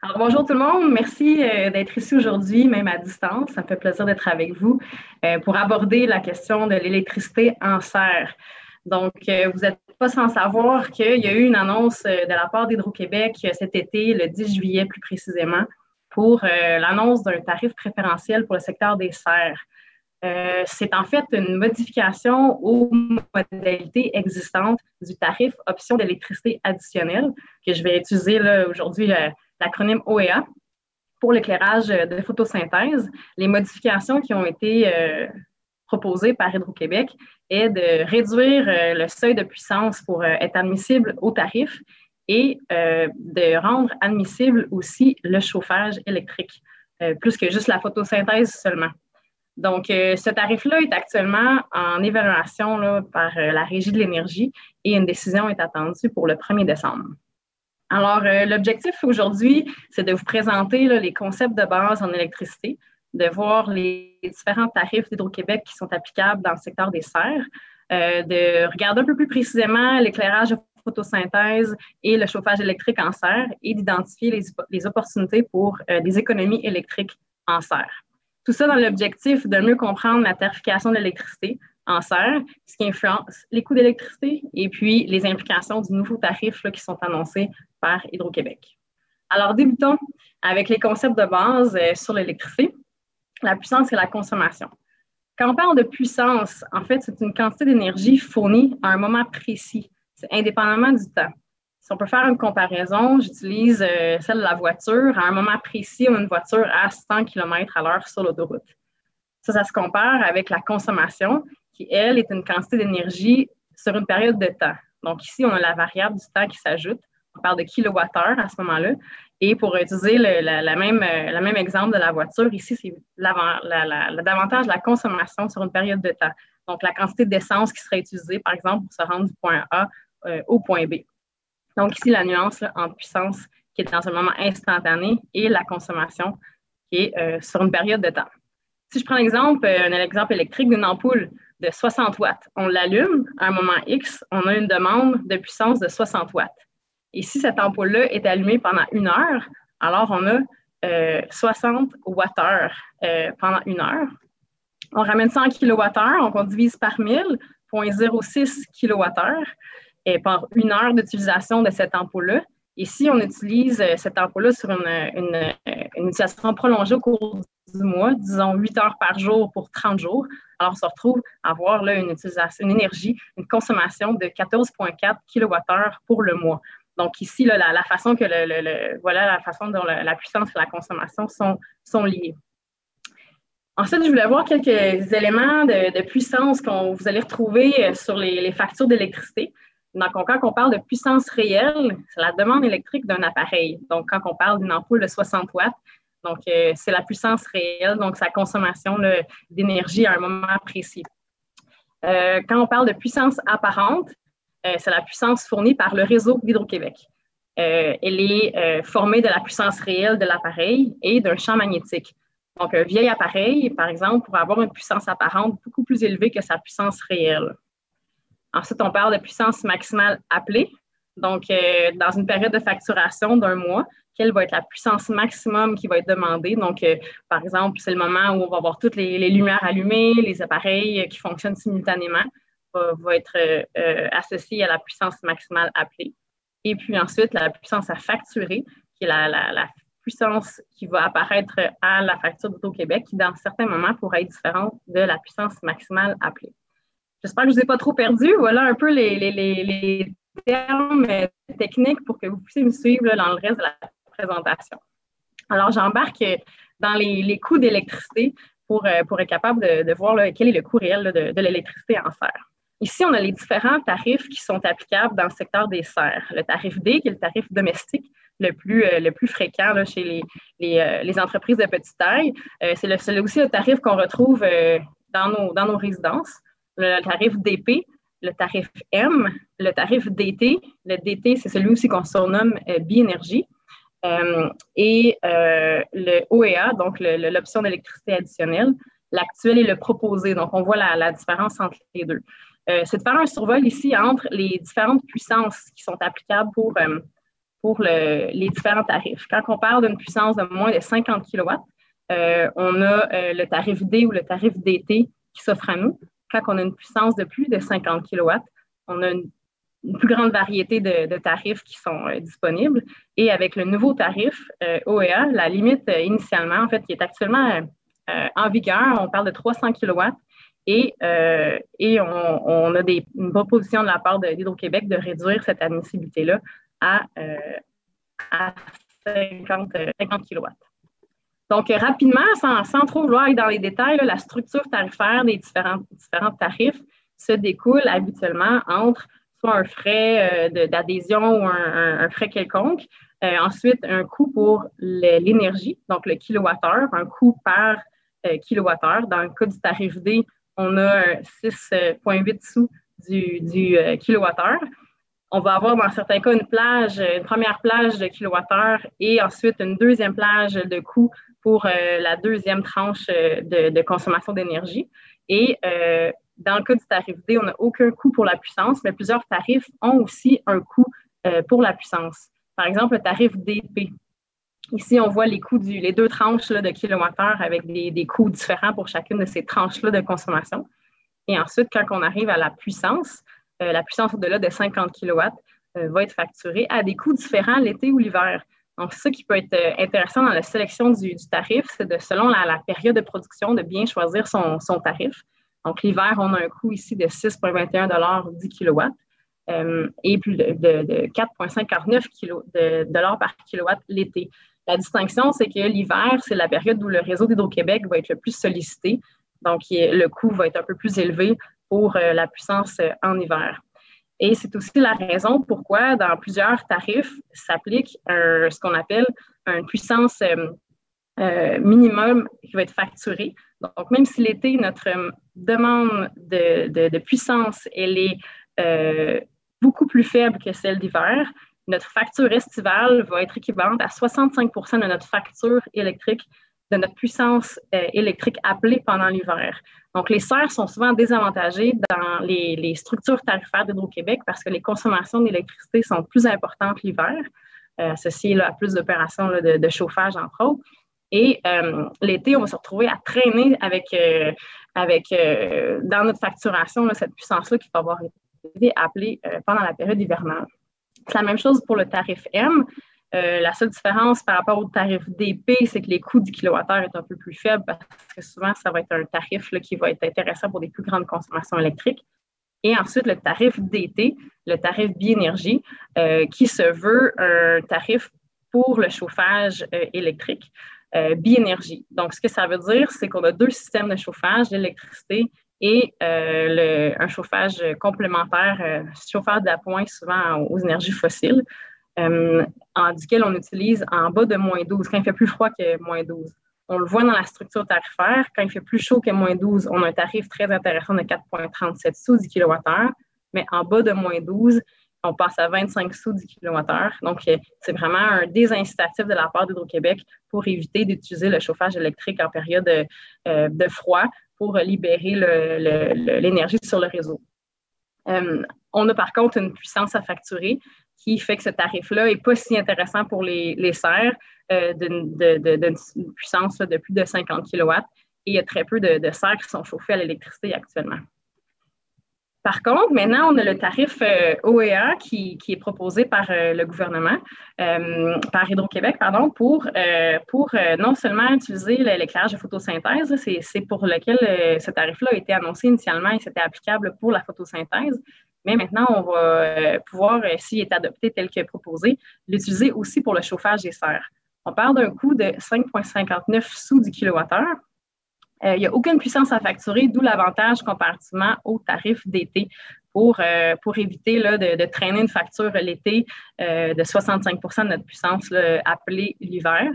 Alors, bonjour tout le monde. Merci d'être ici aujourd'hui, même à distance. Ça me fait plaisir d'être avec vous pour aborder la question de l'électricité en serre. Donc, vous n'êtes pas sans savoir qu'il y a eu une annonce de la part d'Hydro-Québec cet été, le 10 juillet plus précisément, pour l'annonce d'un tarif préférentiel pour le secteur des serres. C'est en fait une modification aux modalités existantes du tarif option d'électricité additionnelle que je vais utiliser là, aujourd'hui l'acronyme OEA pour l'éclairage de photosynthèse. Les modifications qui ont été proposées par Hydro-Québec est de réduire le seuil de puissance pour être admissible au tarif et de rendre admissible aussi le chauffage électrique, plus que juste la photosynthèse seulement. Donc, ce tarif-là est actuellement en évaluation là, par la Régie de l'énergie et une décision est attendue pour le 1er décembre. Alors, l'objectif aujourd'hui, c'est de vous présenter là, les concepts de base en électricité, de voir les différents tarifs d'Hydro-Québec qui sont applicables dans le secteur des serres, de regarder un peu plus précisément l'éclairage de photosynthèse et le chauffage électrique en serre et d'identifier les opportunités pour des économies électriques en serre. Tout ça dans l'objectif de mieux comprendre la tarification de l'électricité en serre, ce qui influence les coûts d'électricité et puis les implications du nouveau tarif là, qui sont annoncés par Hydro-Québec. Alors, débutons avec les concepts de base sur l'électricité, la puissance et la consommation. Quand on parle de puissance, en fait, c'est une quantité d'énergie fournie à un moment précis, c'est indépendamment du temps. Si on peut faire une comparaison, j'utilise celle de la voiture. À un moment précis, on a une voiture à 100 km/h sur l'autoroute. Ça se compare avec la consommation, qui, elle, est une quantité d'énergie sur une période de temps. Donc ici, on a la variable du temps qui s'ajoute. On parle de kilowattheure à ce moment-là. Et pour utiliser le même exemple de la voiture, ici, c'est davantage la consommation sur une période de temps. Donc, la quantité d'essence qui serait utilisée, par exemple, pour se rendre du point A au point B. Donc, ici, la nuance là, entre puissance qui est dans un moment instantané et la consommation qui est sur une période de temps. Si je prends l'exemple, un exemple électrique d'une ampoule de 60 watts, on l'allume à un moment X, on a une demande de puissance de 60 watts. Et si cette ampoule-là est allumée pendant 1 heure, alors on a 60 Wh pendant 1 heure. On ramène ça en kilowattheure, donc on divise par 1000, 0,06 kWh et par 1 heure d'utilisation de cette ampoule-là. Et si on utilise cette ampoule-là sur une utilisation prolongée au cours du mois, disons 8 heures par jour pour 30 jours, alors on se retrouve à avoir là, une énergie, une consommation de 14,4 kWh pour le mois. Donc ici, là, la façon que voilà la façon dont la puissance et la consommation sont liées. Ensuite, je voulais voir quelques éléments de puissance que vous allez retrouver sur les factures d'électricité. Donc, quand on parle de puissance réelle, c'est la demande électrique d'un appareil. Donc, quand on parle d'une ampoule de 60 watts, donc c'est la puissance réelle, donc sa consommation d'énergie à un moment précis. Quand on parle de puissance apparente, c'est la puissance fournie par le réseau d'Hydro-Québec. Elle est formée de la puissance réelle de l'appareil et d'un champ magnétique. Donc, un vieil appareil, par exemple, pourrait avoir une puissance apparente beaucoup plus élevée que sa puissance réelle. Ensuite, on parle de puissance maximale appelée. Donc, dans une période de facturation d'1 mois, quelle va être la puissance maximum qui va être demandée? Donc, par exemple, c'est le moment où on va avoir toutes les lumières allumées, les appareils qui fonctionnent simultanément va être associé à la puissance maximale appelée. Et puis ensuite, la puissance à facturer, qui est la puissance qui va apparaître à la facture d'Hydro-Québec, qui, dans certains moments, pourrait être différente de la puissance maximale appelée. J'espère que je ne vous ai pas trop perdu. Voilà un peu les termes techniques pour que vous puissiez me suivre là, dans le reste de la présentation. Alors, j'embarque dans les coûts d'électricité pour être capable de voir là, quel est le coût réel là, de l'électricité en serre. Ici, on a les différents tarifs qui sont applicables dans le secteur des serres. Le tarif D, qui est le tarif domestique, le plus fréquent là, chez les entreprises de petite taille. C'est aussi le tarif qu'on retrouve dans nos résidences. Le tarif DP, le tarif M, le tarif DT. Le DT, c'est celui aussi qu'on surnomme Bi-énergie. Et le OEA, donc l'option d'électricité additionnelle, l'actuel et le proposé. Donc, on voit la différence entre les deux. C'est de faire un survol ici entre les différentes puissances qui sont applicables pour pour les différents tarifs. Quand on parle d'une puissance de moins de 50 kW, on a le tarif D ou le tarif DT qui s'offre à nous. Quand on a une puissance de plus de 50 kW, on a une plus grande variété de tarifs qui sont disponibles. Et avec le nouveau tarif OEA, la limite initialement, en fait, qui est actuellement en vigueur, on parle de 300 kW et on a une proposition de la part d'Hydro-Québec de réduire cette admissibilité-là à 50 kW. Donc, rapidement, sans trop vouloir aller dans les détails, la structure tarifaire des différents tarifs se découle habituellement entre soit un frais d'adhésion ou un frais quelconque, ensuite un coût pour l'énergie, donc le kilowattheure, un coût par kilowattheure. Dans le cas du tarif D, on a 6,8 sous du kilowattheure. On va avoir dans certains cas une première plage de kilowattheure et ensuite une deuxième plage de coût pour la deuxième tranche de consommation d'énergie. Et dans le cas du tarif D, on n'a aucun coût pour la puissance, mais plusieurs tarifs ont aussi un coût pour la puissance. Par exemple, le tarif DP. Ici, on voit les coûts les deux tranches de kilowattheure avec des coûts différents pour chacune de ces tranches-là de consommation. Et ensuite, quand on arrive à la puissance au-delà de 50 kW va être facturée à des coûts différents l'été ou l'hiver. Donc, c'est ça qui peut être intéressant dans la sélection du tarif, c'est selon la période de production, de bien choisir son tarif. Donc, l'hiver, on a un coût ici de 6,21 $ 10 kW et plus de 4,59 $ par kilowatt l'été. La distinction, c'est que l'hiver, c'est la période où le réseau d'Hydro-Québec va être le plus sollicité. Donc, le coût va être un peu plus élevé pour la puissance en hiver. Et c'est aussi la raison pourquoi, dans plusieurs tarifs, s'applique ce qu'on appelle une puissance minimum qui va être facturée. Donc, même si l'été, notre demande de puissance, elle est beaucoup plus faible que celle d'hiver, notre facture estivale va être équivalente à 65 % de notre facture électrique, de notre puissance électrique appelée pendant l'hiver. Donc, les serres sont souvent désavantagées dans les structures tarifaires d'Hydro-Québec parce que les consommations d'électricité sont plus importantes l'hiver, associées à plus d'opérations de chauffage, entre autres. Et l'été, on va se retrouver à traîner dans notre facturation cette puissance-là qui va avoir été appelée pendant la période hivernale. C'est la même chose pour le tarif M. La seule différence par rapport au tarif DP, c'est que les coûts du kilowattheure est un peu plus faible parce que souvent, ça va être un tarif qui va être intéressant pour des plus grandes consommations électriques. Et ensuite, le tarif DT, le tarif biénergie, qui se veut un tarif pour le chauffage électrique, biénergie. Donc, ce que ça veut dire, c'est qu'on a deux systèmes de chauffage, l'électricité et un chauffage complémentaire, chauffage d'appoint souvent aux énergies fossiles, duquel on utilise en bas de moins 12, quand il fait plus froid que moins 12. On le voit dans la structure tarifaire, quand il fait plus chaud que moins 12, on a un tarif très intéressant de 4,37 sous du kilowattheure, mais en bas de moins 12, on passe à 25 sous du kilowattheure. Donc, c'est vraiment un désincitatif de la part d'Hydro-Québec pour éviter d'utiliser le chauffage électrique en période de froid pour libérer l'énergie sur le réseau. On a par contre une puissance à facturer qui fait que ce tarif-là n'est pas si intéressant pour les serres d'une puissance de plus de 50 kW et il y a très peu de serres qui sont chauffées à l'électricité actuellement. Par contre, maintenant, on a le tarif OEA qui est proposé par le gouvernement, par Hydro-Québec, pardon, pour non seulement utiliser l'éclairage de photosynthèse, c'est pour lequel ce tarif-là a été annoncé initialement et c'était applicable pour la photosynthèse, mais maintenant, on va pouvoir, s'il est adopté tel que proposé, l'utiliser aussi pour le chauffage des serres. On parle d'un coût de 5,59 sous du kilowattheure. Il n'y a aucune puissance à facturer, d'où l'avantage comparativement au tarif d'été pour éviter de traîner une facture l'été de 65 % de notre puissance appelée l'hiver.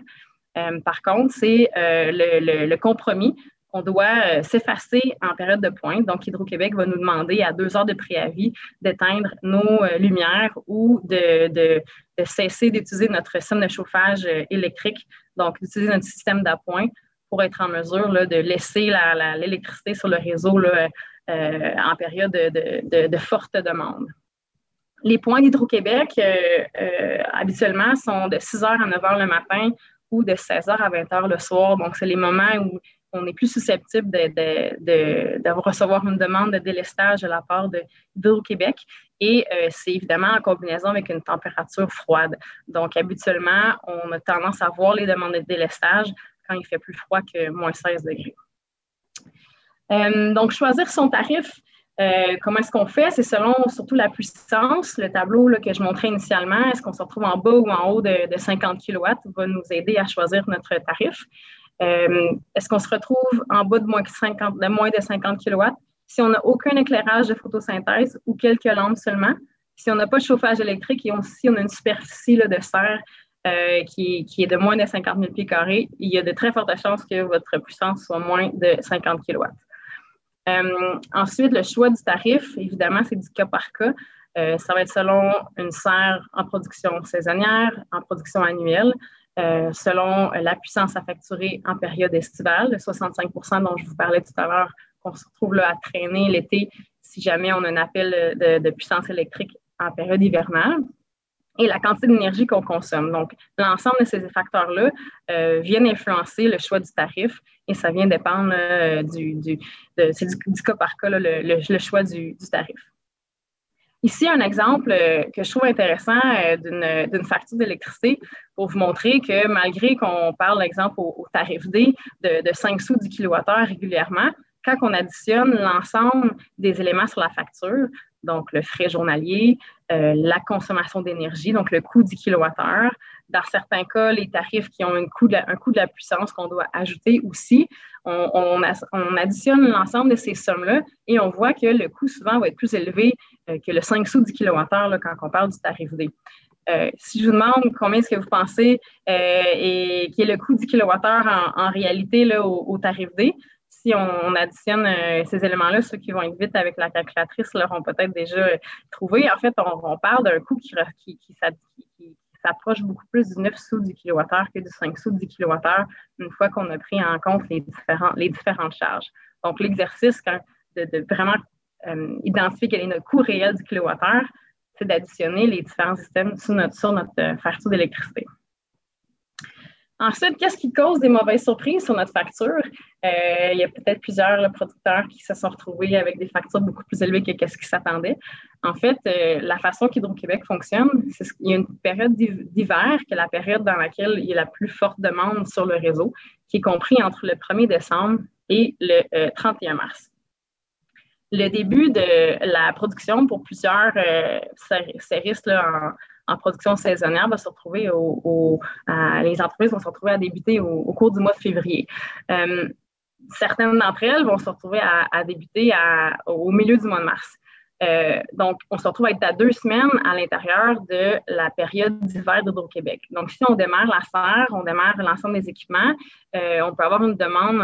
Par contre, c'est le compromis. On doit s'effacer en période de pointe. Donc, Hydro-Québec va nous demander à 2 heures de préavis d'éteindre nos lumières ou de cesser d'utiliser notre système de chauffage électrique, donc d'utiliser notre système d'appoint pour être en mesure de laisser l'électricité sur le réseau en période de forte demande. Les points d'Hydro-Québec, habituellement, sont de 6 h à 9 h le matin ou de 16 h à 20 h le soir. Donc, c'est les moments où on est plus susceptible de recevoir une demande de délestage de la part d'Hydro-Québec. Et c'est évidemment en combinaison avec une température froide. Donc, habituellement, on a tendance à voir les demandes de délestage quand il fait plus froid que moins 16 degrés. Donc, choisir son tarif, comment est-ce qu'on fait? C'est selon surtout la puissance. Le tableau là, que je montrais initialement, est-ce qu'on se retrouve en bas ou en haut de 50 kW va nous aider à choisir notre tarif. Est-ce qu'on se retrouve en bas de moins de 50 kW? Si on n'a aucun éclairage de photosynthèse ou quelques lampes seulement, si on n'a pas de chauffage électrique et si on a une superficie là, de serre qui est de moins de 50 000 pieds carrés, il y a de très fortes chances que votre puissance soit moins de 50 kW. Ensuite, le choix du tarif, évidemment, c'est du cas par cas. Ça va être selon une serre en production saisonnière, en production annuelle, selon la puissance à facturer en période estivale, le 65 % dont je vous parlais tout à l'heure, qu'on se retrouve là à traîner l'été si jamais on a un appel de puissance électrique en période hivernale, et la quantité d'énergie qu'on consomme. Donc, l'ensemble de ces facteurs-là viennent influencer le choix du tarif et ça vient dépendre du cas par cas, là, le choix du tarif. Ici, un exemple que je trouve intéressant d'une facture d'électricité pour vous montrer que malgré qu'on parle, exemple, au tarif D de 5 sous du kilowattheure régulièrement, quand on additionne l'ensemble des éléments sur la facture, donc le frais journalier, la consommation d'énergie, donc le coût du kilowattheure, dans certains cas, les tarifs qui ont un coût de la puissance qu'on doit ajouter aussi, on additionne l'ensemble de ces sommes-là et on voit que le coût souvent va être plus élevé que le 5 sous du kilowattheure là, quand on parle du tarif D. Si je vous demande combien est-ce que vous pensez et qui est le coût du kilowattheure en réalité là, au tarif D, si on additionne ces éléments-là, ceux qui vont être vite avec la calculatrice l'auront peut-être déjà trouvé. En fait, on parle d'un coût qui s'approche beaucoup plus du 9 sous du kilowattheure que du 5 sous du kilowattheure une fois qu'on a pris en compte les différentes charges. Donc, l'exercice de vraiment identifier quel est notre coût réel du kilowattheure, c'est d'additionner les différents systèmes sur notre facture d'électricité. Ensuite, qu'est-ce qui cause des mauvaises surprises sur notre facture? Il y a peut-être plusieurs producteurs qui se sont retrouvés avec des factures beaucoup plus élevées que ce qu'ils s'attendaient. En fait, la façon qu'Hydro-Québec fonctionne, c'est qu'il y a une période d'hiver, qui est la période dans laquelle il y a la plus forte demande sur le réseau, qui est compris entre le 1er décembre et le 31 mars. Le début de la production pour plusieurs séristes en production saisonnière va se retrouver les entreprises vont se retrouver à débuter au cours du mois de février. Certaines d'entre elles vont se retrouver à débuter au milieu du mois de mars. Donc, on se retrouve à être à 2 semaines à l'intérieur de la période d'hiver d'Hydro-Québec. Donc, si on démarre la serre, on démarre l'ensemble des équipements, on peut avoir une demande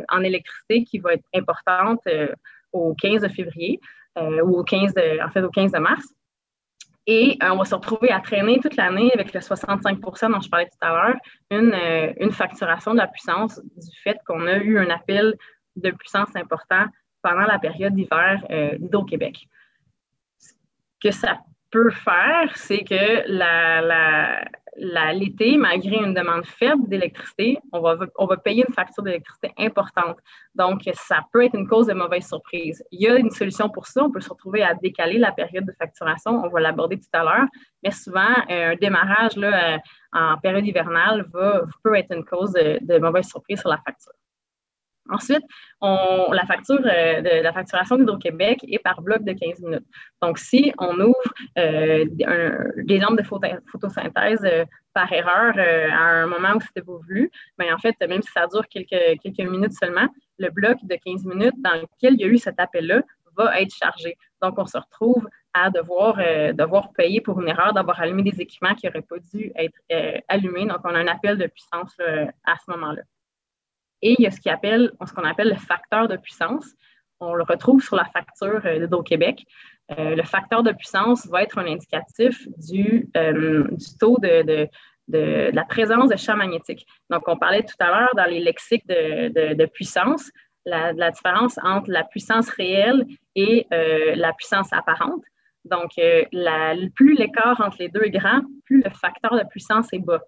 en électricité qui va être importante au 15 février ou au 15 de mars. Et on va se retrouver à traîner toute l'année avec le 65 % dont je parlais tout à l'heure, une facturation de la puissance du fait qu'on a eu un appel de puissance important pendant la période d'hiver d'Hydro-Québec. Ce que ça peut faire, c'est que l'été, malgré une demande faible d'électricité, on va payer une facture d'électricité importante. Donc, ça peut être une cause de mauvaise surprise. Il y a une solution pour ça. On peut se retrouver à décaler la période de facturation. On va l'aborder tout à l'heure. Mais souvent, un démarrage là, en période hivernale peut être une cause de mauvaise surprise sur la facture. Ensuite, la facturation d'Hydro-Québec est par bloc de 15 minutes. Donc, si on ouvre des lampes de photosynthèse par erreur à un moment où c'était pas voulu, bien, en fait, même si ça dure quelques minutes seulement, le bloc de 15 minutes dans lequel il y a eu cet appel-là va être chargé. Donc, on se retrouve à devoir payer pour une erreur d'avoir allumé des équipements qui n'auraient pas dû être allumés. Donc, on a un appel de puissance à ce moment-là. Et il y a ce qu'on appelle le facteur de puissance. On le retrouve sur la facture d'Hydro-Québec. Le facteur de puissance va être un indicatif du taux de la présence de champs magnétiques. Donc, on parlait tout à l'heure dans les lexiques de puissance, la différence entre la puissance réelle et la puissance apparente. Donc, plus l'écart entre les deux est grand, plus le facteur de puissance est bas.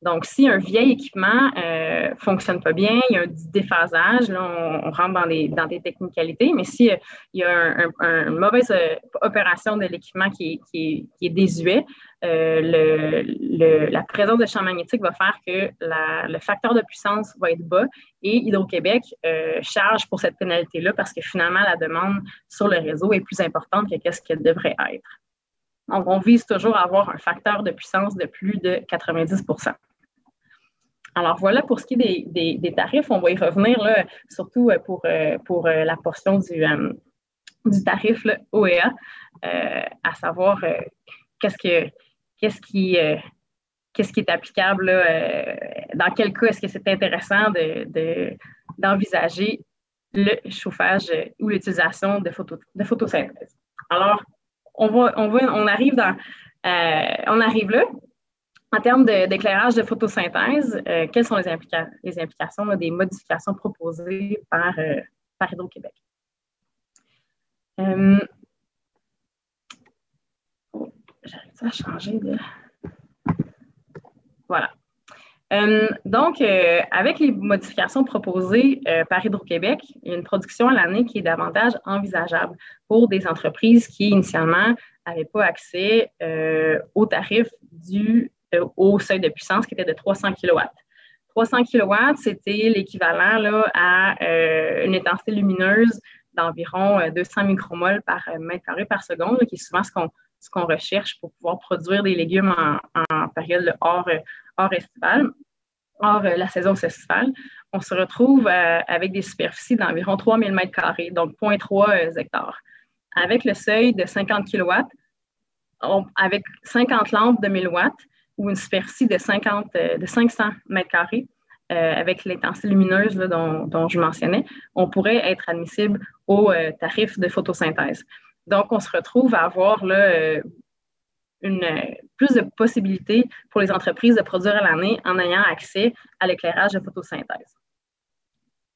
Donc, si un vieil équipement ne fonctionne pas bien, il y a un déphasage, là, on rentre dans des technicalités, mais s'il y a une mauvaise opération de l'équipement qui est désuet, la présence de champ magnétique va faire que le facteur de puissance va être bas et Hydro-Québec charge pour cette pénalité-là parce que finalement, la demande sur le réseau est plus importante que ce qu'elle devrait être. Donc, on vise toujours à avoir un facteur de puissance de plus de 90 %. Alors, voilà pour ce qui est des tarifs. On va y revenir, là, surtout pour la portion du tarif là, OEA, à savoir qu'est-ce qui est applicable, là, dans quel cas est-ce que c'est intéressant d'envisager le chauffage ou l'utilisation de photosynthèse. Alors, on arrive là. En termes d'éclairage de photosynthèse, quelles sont les implications là, des modifications proposées par Hydro-Québec? J'arrive à changer de... Voilà. Donc, avec les modifications proposées par Hydro-Québec, il y a une production à l'année qui est davantage envisageable pour des entreprises qui, initialement, n'avaient pas accès aux tarifs au seuil de puissance qui était de 300 kW. 300 kW, c'était l'équivalent là, à une intensité lumineuse d'environ 200 micromoles par mètre carré par seconde, là, qui est souvent ce qu'on recherche pour pouvoir produire des légumes en période hors estivale, hors la saison estivale. On se retrouve avec des superficies d'environ 3000 mètres carrés, donc 0,3 hectares. Avec le seuil de 50 kW, avec 50 lampes de 1000 watts, ou une superficie de 500 mètres carrés, avec l'intensité lumineuse là, dont je mentionnais, on pourrait être admissible au tarif de photosynthèse. Donc, on se retrouve à avoir là, plus de possibilités pour les entreprises de produire à l'année en ayant accès à l'éclairage de photosynthèse.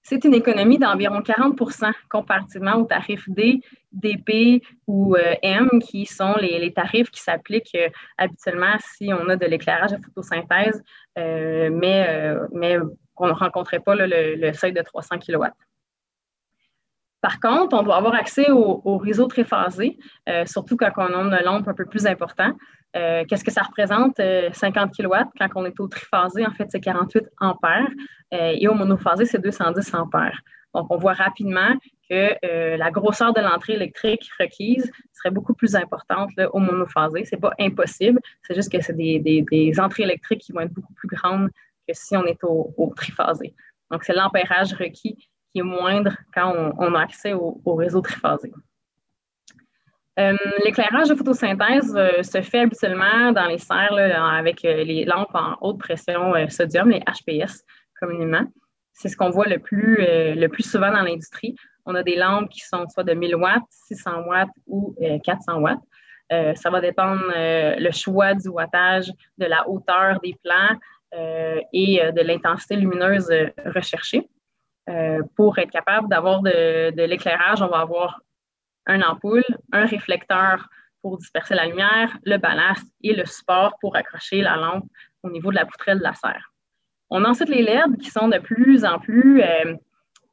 C'est une économie d'environ 40 % comparativement aux tarifs D, DP ou M, qui sont les tarifs qui s'appliquent habituellement si on a de l'éclairage de photosynthèse, mais on ne rencontrait pas là, le seuil de 300 kW. Par contre, on doit avoir accès au réseau triphasé, surtout quand on a une lampe un peu plus important. Qu'est-ce que ça représente? 50 kW. Quand on est au triphasé, en fait, c'est 48 ampères. Et au monophasé, c'est 210 ampères. Donc, on voit rapidement que la grosseur de l'entrée électrique requise serait beaucoup plus importante là, au monophasé. Ce n'est pas impossible, c'est juste que c'est des entrées électriques qui vont être beaucoup plus grandes que si on est au triphasé. Donc, c'est l'ampérage requis qui est moindre quand on a accès au réseau triphasé. L'éclairage de photosynthèse se fait habituellement dans les serres là, avec les lampes en haute pression sodium, les HPS communément. C'est ce qu'on voit le plus souvent dans l'industrie. On a des lampes qui sont soit de 1000 watts, 600 watts ou 400 watts. Ça va dépendre le choix du wattage, de la hauteur des plans et de l'intensité lumineuse recherchée. Pour être capable d'avoir de l'éclairage, on va avoir une ampoule, un réflecteur pour disperser la lumière, le ballast et le support pour accrocher la lampe au niveau de la poutrelle de la serre. On a ensuite les LED qui sont de plus en plus,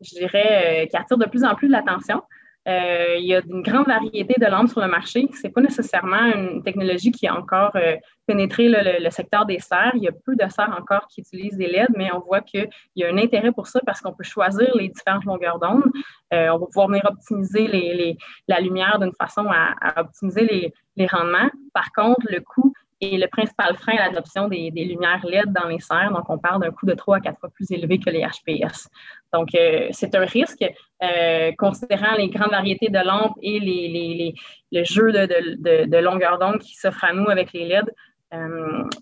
je dirais, qui attirent de plus en plus de l'attention. Il y a une grande variété de lampes sur le marché. Ce n'est pas nécessairement une technologie qui a encore pénétré le secteur des serres. Il y a peu de serres encore qui utilisent des LED, mais on voit qu'il y a un intérêt pour ça parce qu'on peut choisir les différentes longueurs d'onde. On va pouvoir venir optimiser la lumière d'une façon à optimiser les rendements. Par contre, le coût est le principal frein à l'adoption des lumières LED dans les serres. Donc, on parle d'un coût de 3 à 4 fois plus élevé que les HPS. Donc, c'est un risque, considérant les grandes variétés de lampes et le jeu de longueur d'onde qui s'offre à nous avec les LED.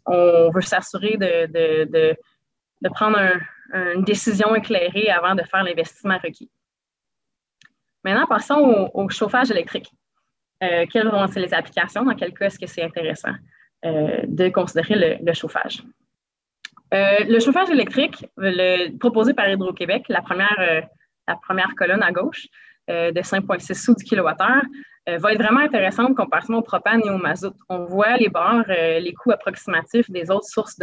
On veut s'assurer de prendre une décision éclairée avant de faire l'investissement requis. Maintenant, passons au chauffage électrique. Quelles vont être les applications? Dans quel cas est-ce que c'est intéressant de considérer le chauffage? Le chauffage électrique, proposé par Hydro-Québec, la première colonne à gauche, de 5,6 sous du kilowattheure va être vraiment intéressante comparativement au propane et au mazout. On voit les bords, les coûts approximatifs des autres sources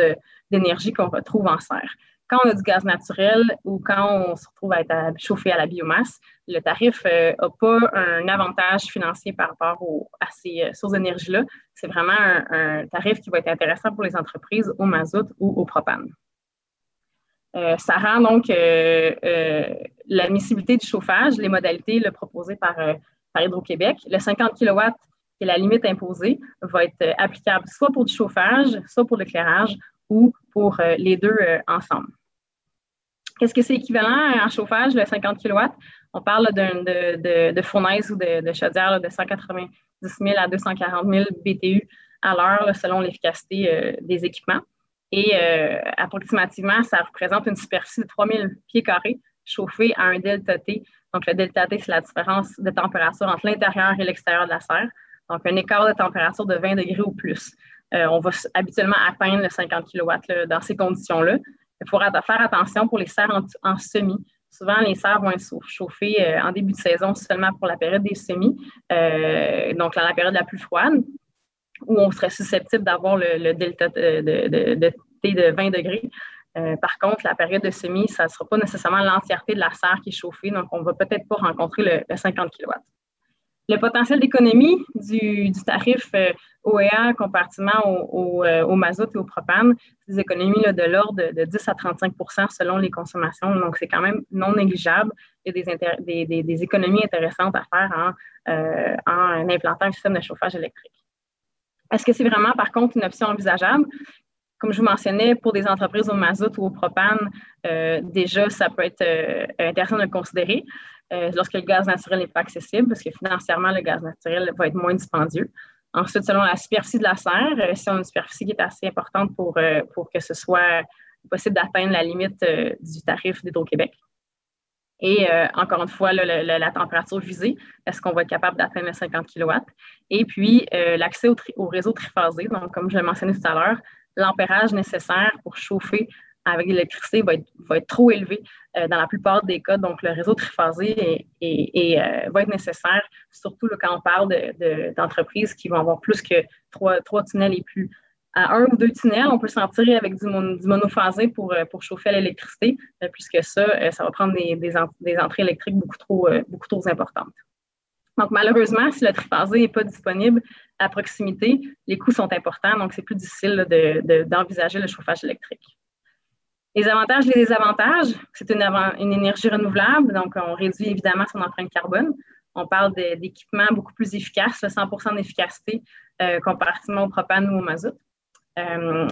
d'énergie qu'on retrouve en serre. Quand on a du gaz naturel ou quand on se retrouve à être chauffé à la biomasse, le tarif n'a pas un avantage financier par rapport à ces sources d'énergie-là. C'est vraiment un tarif qui va être intéressant pour les entreprises au mazout ou au propane. Ça rend donc l'admissibilité du chauffage, les modalités proposées par Hydro-Québec. Le 50 kW, qui est la limite imposée, va être applicable soit pour du chauffage, soit pour l'éclairage ou pour les deux ensemble. Qu'est-ce que c'est équivalent en chauffage, le 50 kW? On parle de fournaise ou de chaudière de 190 000 à 240 000 BTU à l'heure selon l'efficacité des équipements. Et approximativement, ça représente une superficie de 3000 pieds carrés chauffée à un delta T. Donc, le delta T, c'est la différence de température entre l'intérieur et l'extérieur de la serre. Donc, un écart de température de 20 degrés ou plus. On va habituellement atteindre le 50 kW dans ces conditions-là. Il faudra faire attention pour les serres en semis. Souvent, les serres vont être chauffées en début de saison seulement pour la période des semis, donc la période la plus froide, où on serait susceptible d'avoir le delta de T de 20 degrés. Par contre, la période de semis, ça ne sera pas nécessairement l'entièreté de la serre qui est chauffée, donc on ne va peut-être pas rencontrer le 50 kW. Le potentiel d'économie du tarif OEA comparativement au mazout et au propane, c'est des économies de l'ordre de 10 à 35 % selon les consommations. Donc, c'est quand même non négligeable. Il y a des économies intéressantes à faire en implantant un système de chauffage électrique. Est-ce que c'est vraiment, par contre, une option envisageable? Comme je vous mentionnais, pour des entreprises au mazout ou au propane, déjà, ça peut être intéressant de le considérer lorsque le gaz naturel n'est pas accessible, parce que financièrement, le gaz naturel va être moins dispendieux. Ensuite, selon la superficie de la serre, si on a une superficie qui est assez importante pour que ce soit possible d'atteindre la limite du tarif d'Hydro-Québec. Et encore une fois, la température visée, est-ce qu'on va être capable d'atteindre le 50 kW? Et puis, l'accès au réseau triphasé. Donc, comme je l'ai mentionné tout à l'heure, l'ampérage nécessaire pour chauffer avec l'électricité va être trop élevé dans la plupart des cas. Donc, le réseau triphasé va être nécessaire, surtout quand on parle d'entreprises qui vont avoir plus que trois tunnels et plus. À 1 ou 2 tunnels, on peut s'en tirer avec du monophasé pour chauffer à l'électricité. Plus que ça, ça va prendre des entrées électriques beaucoup trop importantes. Donc, malheureusement, si le triphasé n'est pas disponible à proximité, les coûts sont importants, donc c'est plus difficile d'envisager le chauffage électrique. Les avantages et les désavantages, c'est une énergie renouvelable, donc on réduit évidemment son empreinte carbone. On parle d'équipements beaucoup plus efficaces, 100% d'efficacité comparativement au propane ou au mazout.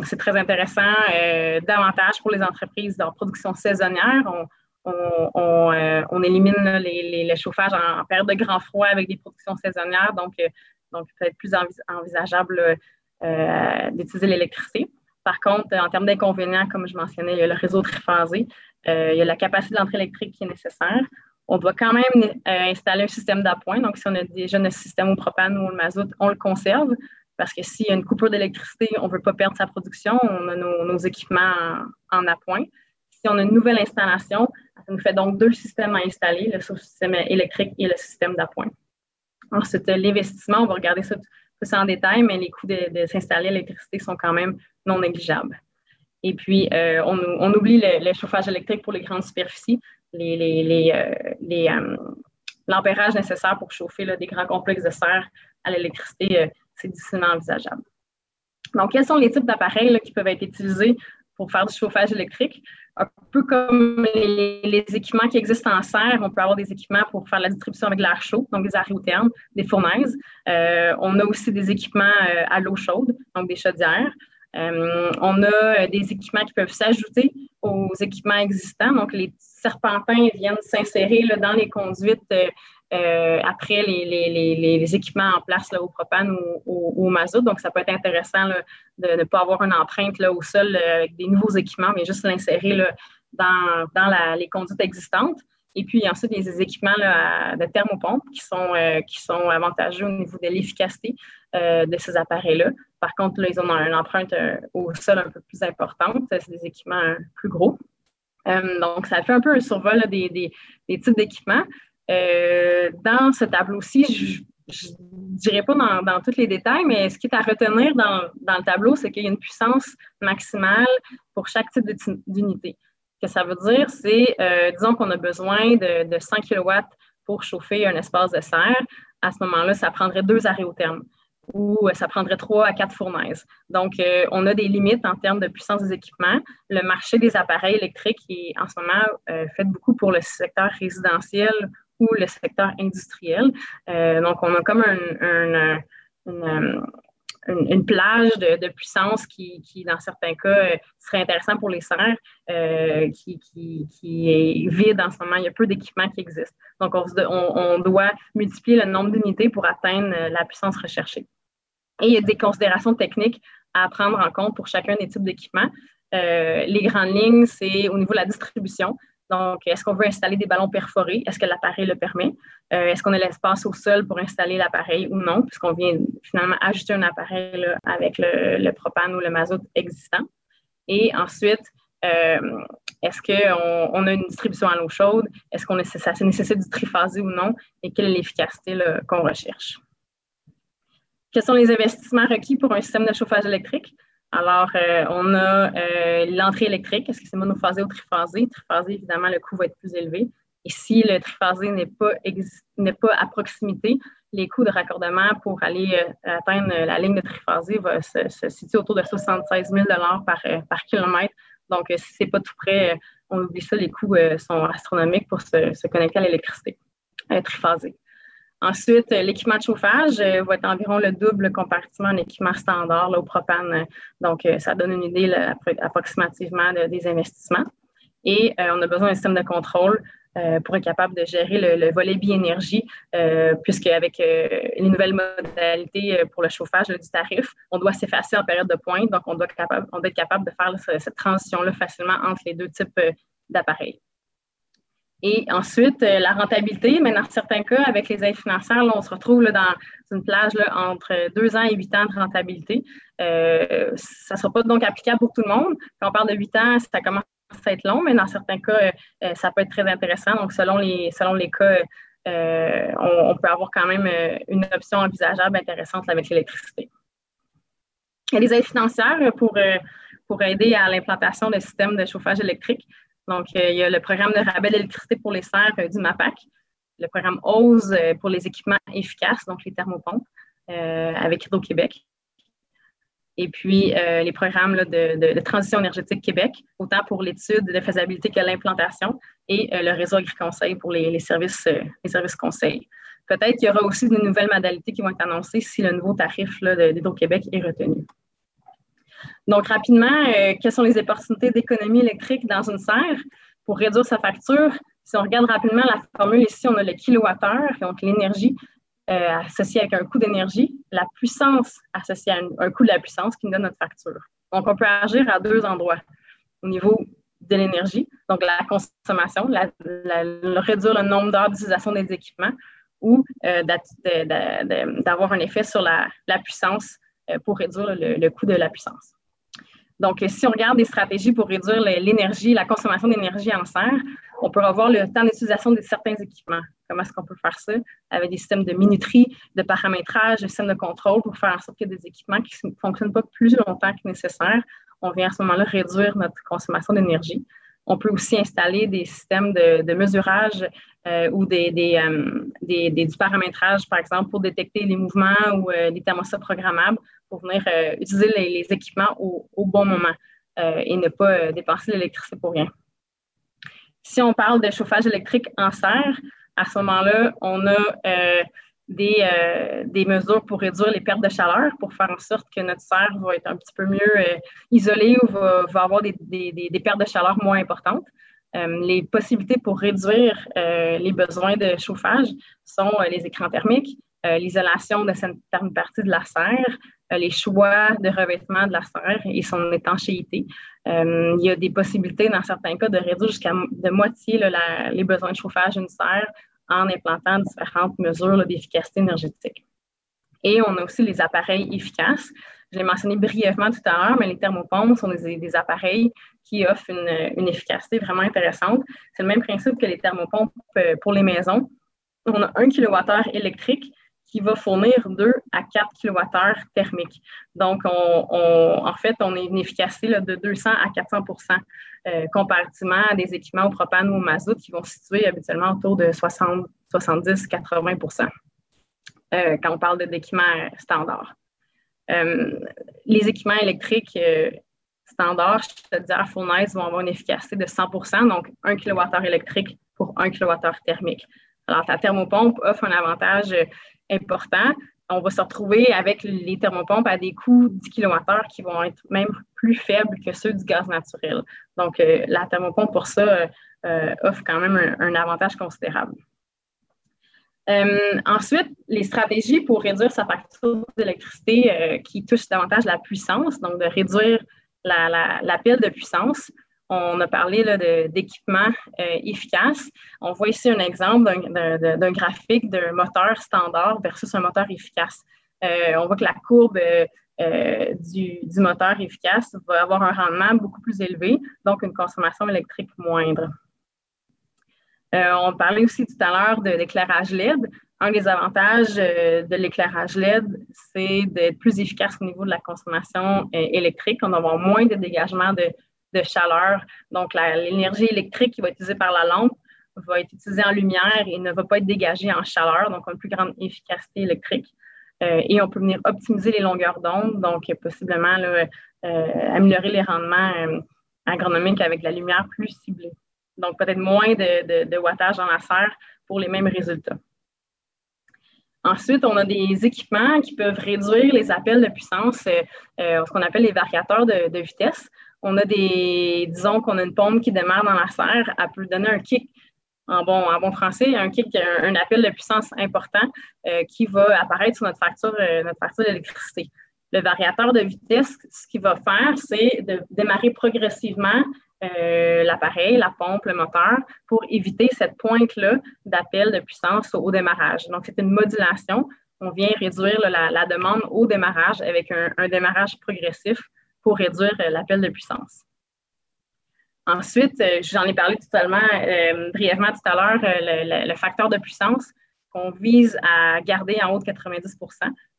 C'est très intéressant, davantage pour les entreprises de production saisonnière. On élimine le chauffage en période de grand froid avec des productions saisonnières, donc peut-être plus envisageable d'utiliser l'électricité. Par contre, en termes d'inconvénients, comme je mentionnais, il y a le réseau triphasé, il y a la capacité d'entrée électrique qui est nécessaire. On doit quand même installer un système d'appoint. Donc, si on a déjà notre système au propane ou au mazout, on le conserve parce que s'il y a une coupure d'électricité, on ne veut pas perdre sa production. On a nos équipements en appoint. Si on a une nouvelle installation, ça nous fait donc 2 systèmes à installer, le système électrique et le système d'appoint. Ensuite, l'investissement, on va regarder ça en détail, mais les coûts de s'installer à l'électricité sont quand même non négligeables. Et puis, on oublie le chauffage électrique pour les grandes superficies, l'ampérage nécessaire pour chauffer des grands complexes de serre à l'électricité, c'est difficilement envisageable. Donc, quels sont les types d'appareils qui peuvent être utilisés pour faire du chauffage électrique? Un peu comme les équipements qui existent en serre, on peut avoir des équipements pour faire la distribution avec l'air chaud, donc des aérotermes, des fournaises. On a aussi des équipements à l'eau chaude, donc des chaudières. On a des équipements qui peuvent s'ajouter aux équipements existants. Donc, les serpentins viennent s'insérer dans les conduites après les équipements en place au propane ou au mazout. Donc, ça peut être intéressant de ne pas avoir une empreinte au sol avec des nouveaux équipements, mais juste l'insérer dans les conduites existantes. Et puis, ensuite, il y a des équipements de thermopompe qui sont avantageux au niveau de l'efficacité de ces appareils-là. Par contre, là, ils ont une empreinte au sol un peu plus importante. C'est des équipements plus gros. Donc, ça fait un peu un survol des types d'équipements. Dans ce tableau-ci, je ne dirais pas dans tous les détails, mais ce qui est à retenir dans le tableau, c'est qu'il y a une puissance maximale pour chaque type d'unité. Ce que ça veut dire, c'est, disons qu'on a besoin de 100 kW pour chauffer un espace de serre. À ce moment-là, ça prendrait 2 aréothermes ou ça prendrait 3 à 4 fournaises. Donc, on a des limites en termes de puissance des équipements. Le marché des appareils électriques est en ce moment fait beaucoup pour le secteur résidentiel ou le secteur industriel. Donc, on a comme une plage de puissance qui, dans certains cas, serait intéressant pour les serres, qui est vide en ce moment. Il y a peu d'équipements qui existent. Donc, on doit multiplier le nombre d'unités pour atteindre la puissance recherchée. Et il y a des considérations techniques à prendre en compte pour chacun des types d'équipements. Les grandes lignes, c'est au niveau de la distribution. Donc, est-ce qu'on veut installer des ballons perforés? Est-ce que l'appareil le permet? Est-ce qu'on a l'espace au sol pour installer l'appareil ou non? Puisqu'on vient finalement ajouter un appareil là, avec le propane ou le mazout existant. Et ensuite, est-ce qu'on a une distribution à l'eau chaude? Est-ce que ça nécessite du triphasé ou non? Et quelle est l'efficacité qu'on recherche? Quels sont les investissements requis pour un système de chauffage électrique? Alors, on a l'entrée électrique. Est-ce que c'est monophasé ou triphasé? Triphasé, évidemment, le coût va être plus élevé. Et si le triphasé n'est pas à proximité, les coûts de raccordement pour aller atteindre la ligne de triphasé va se situer autour de 76 000 par kilomètre. Donc, si ce n'est pas tout près, on oublie ça, les coûts sont astronomiques pour se connecter à l'électricité triphasée. Ensuite, l'équipement de chauffage va être environ le double comparativement à un équipement standard là, au propane. Donc, ça donne une idée là, approximativement des investissements. Et on a besoin d'un système de contrôle pour être capable de gérer le volet bi-énergie, puisque avec les nouvelles modalités pour le chauffage du tarif, on doit s'effacer en période de pointe. Donc, on doit être capable de faire cette transition-là facilement entre les deux types d'appareils. Et ensuite, la rentabilité, mais dans certains cas, avec les aides financières, là, on se retrouve là, dans une plage là, entre 2 ans et 8 ans de rentabilité. Ça ne sera pas donc applicable pour tout le monde. Quand on parle de 8 ans, ça commence à être long, mais dans certains cas, ça peut être très intéressant. Donc, selon les cas, on peut avoir quand même une option envisageable intéressante avec l'électricité. Il y a des aides financières pour aider à l'implantation de systèmes de chauffage électrique. Donc, il y a le programme de rabais d'électricité pour les serres du MAPAC, le programme OSE pour les équipements efficaces, donc les thermopompes, avec Hydro-Québec. Et puis, les programmes là, de transition énergétique Québec, autant pour l'étude de faisabilité que l'implantation, et le réseau AgriConseil pour les services conseils. Peut-être qu'il y aura aussi de nouvelles modalités qui vont être annoncées si le nouveau tarif d'Hydro-Québec est retenu. Donc, rapidement, quelles sont les opportunités d'économie électrique dans une serre pour réduire sa facture? Si on regarde rapidement la formule ici, on a le kilowattheure, donc l'énergie associée avec un coût d'énergie, la puissance associée à un coût de la puissance qui nous donne notre facture. Donc, on peut agir à 2 endroits. Au niveau de l'énergie, donc la consommation, réduire le nombre d'heures d'utilisation des équipements ou d'avoir un effet sur la puissance pour réduire le coût de la puissance. Donc, si on regarde des stratégies pour réduire l'énergie, la consommation d'énergie en serre, on peut revoir le temps d'utilisation de certains équipements. Comment est-ce qu'on peut faire ça? Avec des systèmes de minuterie, de paramétrage, de systèmes de contrôle pour faire en sorte qu'il y ait des équipements qui ne fonctionnent pas plus longtemps que nécessaire. On vient à ce moment-là réduire notre consommation d'énergie. On peut aussi installer des systèmes de mesurage ou du paramétrage, par exemple, pour détecter les mouvements ou des thermostats programmables pour venir utiliser les équipements au bon moment et ne pas dépenser l'électricité pour rien. Si on parle de chauffage électrique en serre, à ce moment-là, on a des mesures pour réduire les pertes de chaleur, pour faire en sorte que notre serre va être un petit peu mieux isolée ou va avoir des pertes de chaleur moins importantes. Les possibilités pour réduire les besoins de chauffage sont les écrans thermiques, l'isolation de certaines parties de la serre, les choix de revêtement de la serre et son étanchéité. Il y a des possibilités dans certains cas de réduire jusqu'à de moitié les besoins de chauffage d'une serre en implantant différentes mesures d'efficacité énergétique. Et on a aussi les appareils efficaces. Je l'ai mentionné brièvement tout à l'heure, mais les thermopompes sont des appareils qui offrent une efficacité vraiment intéressante. C'est le même principe que les thermopompes pour les maisons. on a 1 kWh électrique qui va fournir 2 à 4 kWh thermiques. Donc, en fait, on a une efficacité là, de 200 à 400 comparativement à des équipements au propane ou au mazout qui vont se situer habituellement autour de 60, 70, 80 quand on parle d'équipements standards. Les équipements électriques standards, c'est-à-dire fournaise, vont avoir une efficacité de 100 donc 1 kWh électrique pour 1 kWh thermique. Alors, la thermopompe offre un avantage important. On va se retrouver avec les thermopompes à des coûts 10 kWh qui vont être même plus faibles que ceux du gaz naturel. Donc, la thermopompe, pour ça, offre quand même un avantage considérable. Ensuite, les stratégies pour réduire sa facture d'électricité qui touchent davantage la puissance, donc de réduire la pile de puissance. On a parlé d'équipements efficaces. On voit ici un exemple d'un graphique d'un moteur standard versus un moteur efficace. On voit que la courbe du moteur efficace va avoir un rendement beaucoup plus élevé, donc une consommation électrique moindre. On parlait aussi tout à l'heure de l'éclairage LED. Un des avantages de l'éclairage LED, c'est d'être plus efficace au niveau de la consommation électrique. On va avoir moins de dégagement de chaleur. Donc, l'énergie électrique qui va être utilisée par la lampe va être utilisée en lumière et ne va pas être dégagée en chaleur. Donc, on a une plus grande efficacité électrique. Et on peut venir optimiser les longueurs d'onde, donc possiblement là, améliorer les rendements agronomiques avec la lumière plus ciblée. Donc, peut-être moins de wattage dans la serre pour les mêmes résultats. Ensuite, on a des équipements qui peuvent réduire les appels de puissance, ce qu'on appelle les variateurs de vitesse. On a disons qu'on a une pompe qui démarre dans la serre, elle peut donner un kick, en bon français, un kick, un appel de puissance important qui va apparaître sur notre facture d'électricité. Le variateur de vitesse, ce qu'il va faire, c'est de démarrer progressivement l'appareil, la pompe, le moteur, pour éviter cette pointe-là d'appel de puissance au démarrage. Donc, c'est une modulation. On vient réduire la demande au démarrage avec un démarrage progressif pour réduire l'appel de puissance. Ensuite, j'en ai parlé brièvement tout à l'heure, le facteur de puissance qu'on vise à garder en haut de 90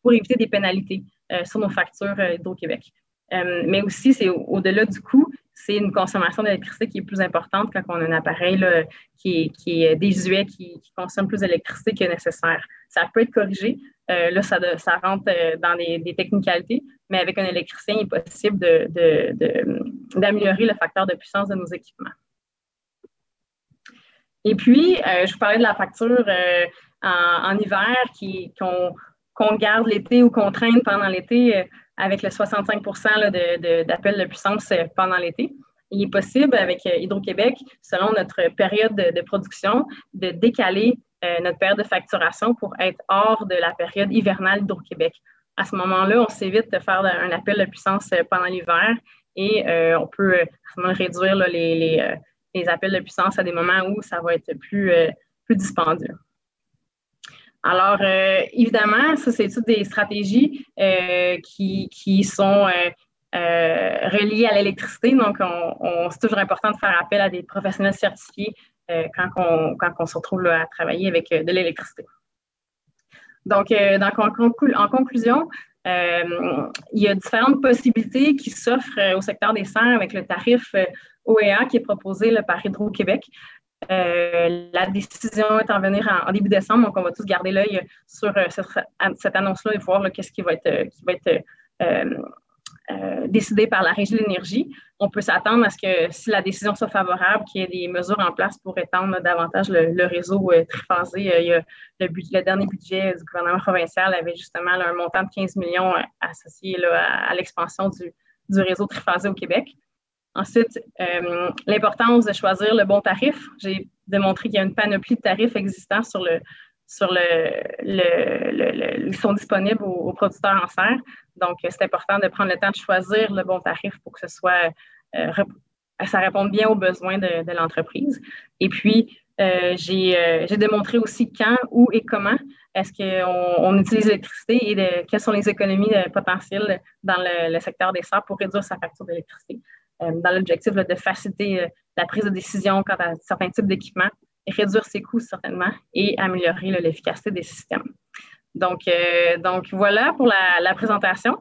pour éviter des pénalités sur nos factures d'Hydro-Québec. Mais aussi, c'est au-delà du coût, c'est une consommation d'électricité qui est plus importante quand on a un appareil là, qui est désuet, qui consomme plus d'électricité que nécessaire. Ça peut être corrigé. Là, ça rentre dans des technicalités, mais avec un électricien, il est possible d'améliorer le facteur de puissance de nos équipements. Et puis, je vous parlais de la facture en hiver qu'on garde l'été ou qu'on traîne pendant l'été avec le 65 d'appel de puissance pendant l'été. Il est possible avec Hydro-Québec, selon notre période de production, de décaler notre période de facturation pour être hors de la période hivernale d'Hydro-Québec. À ce moment-là, on s'évite de faire un appel de puissance pendant l'hiver et on peut réduire là, les appels de puissance à des moments où ça va être plus dispendieux. Alors, évidemment, ça, c'est toutes des stratégies qui sont reliées à l'électricité. Donc, c'est toujours important de faire appel à des professionnels certifiés quand on se retrouve là, à travailler avec de l'électricité. Donc, en conclusion, il y a différentes possibilités qui s'offrent au secteur des serres avec le tarif OEA qui est proposé là, par Hydro-Québec. La décision est en venir en début décembre, donc on va tous garder l'œil sur cette annonce-là et voir qu'est-ce qui va être décidé par la Régie de l'énergie. On peut s'attendre à ce que si la décision soit favorable, qu'il y ait des mesures en place pour étendre davantage le réseau triphasé. Le dernier budget du gouvernement provincial avait justement là, un montant de 15 millions associé là, à l'expansion du réseau triphasé au Québec. Ensuite, l'importance de choisir le bon tarif. J'ai démontré qu'il y a une panoplie de tarifs existants qui sont disponibles aux producteurs en serre. Donc, c'est important de prendre le temps de choisir le bon tarif pour que ça réponde bien aux besoins de l'entreprise. Et puis, j'ai démontré aussi quand, où et comment est-ce qu'on utilise l'électricité et quelles sont les économies potentielles dans le secteur des serres pour réduire sa facture d'électricité. Dans l'objectif de faciliter la prise de décision quant à certains types d'équipements réduire ses coûts certainement et améliorer l'efficacité des systèmes. Donc voilà pour la présentation.